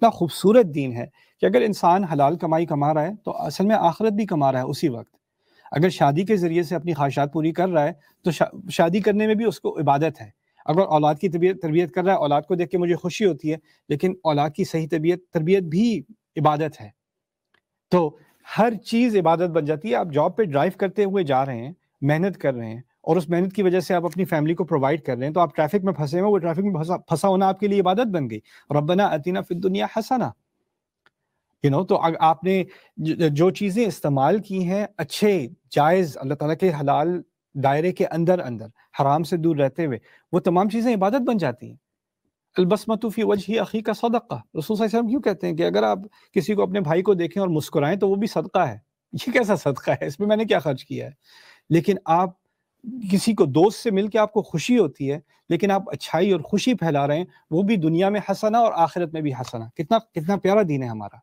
اتنا خوبصورت دین ہے کہ اگر انسان حلال کمائی کما رہا ہے تو اصل میں آخرت بھی کما رہا ہے اسی وقت. اگر شادی کے ذریعے سے اپنی خواہشات پوری کر رہا ہے تو شادی کرنے میں بھی اس کو عبادت ہے. اگر اولاد کی تربیت کر رہا ہے، اولاد کو دیکھ کے مجھے خوشی ہوتی ہے، لیکن اولاد کی صحیح تربیت بھی عبادت ہے. تو ہر چیز عبادت بن جاتی ہے. آپ جاب پہ ڈرائیو کرتے ہوئے جا رہے ہیں، محنت کر رہے ہیں، اور اس محنت کی وجہ سے آپ اپنی فیملی کو پرووائڈ کر رہے ہیں، تو آپ ٹریفک میں پھنسے ہوئے، وہ ٹریفک میں پھنسا ہونا آپ کے لیے عبادت بن گئی. ربنا آتنا فی الدنیا حسنہ. تو آپ نے جو چیزیں استعمال کی ہیں اچھے جائز اللہ تعالیٰ کے حلال دائرے کے اندر حرام سے دور رہتے ہوئے، وہ تمام چیزیں عبادت بن جاتی ہیں. البسمۃ فی وجہ اخیک صدقہ. رسول صلی اللہ علیہ وسلم کیوں کہتے ہیں کہ اگر آپ کسی کو اپنے بھائی کو دیکھیں اور مسکرائیں تو وہ بھی صدقہ ہے. یہ کیسا صدقہ ہے؟ اس میں نے کیا خرچ کیا ہے؟ لیکن آپ کسی کو دوست سے مل کے آپ کو خوشی ہوتی ہے، لیکن آپ اچھائی اور خوشی پھیلا رہے ہیں، وہ بھی دنیا میں حسنہ اور آخرت میں بھی حسنہ. کتنا پیارا دین ہے ہمارا.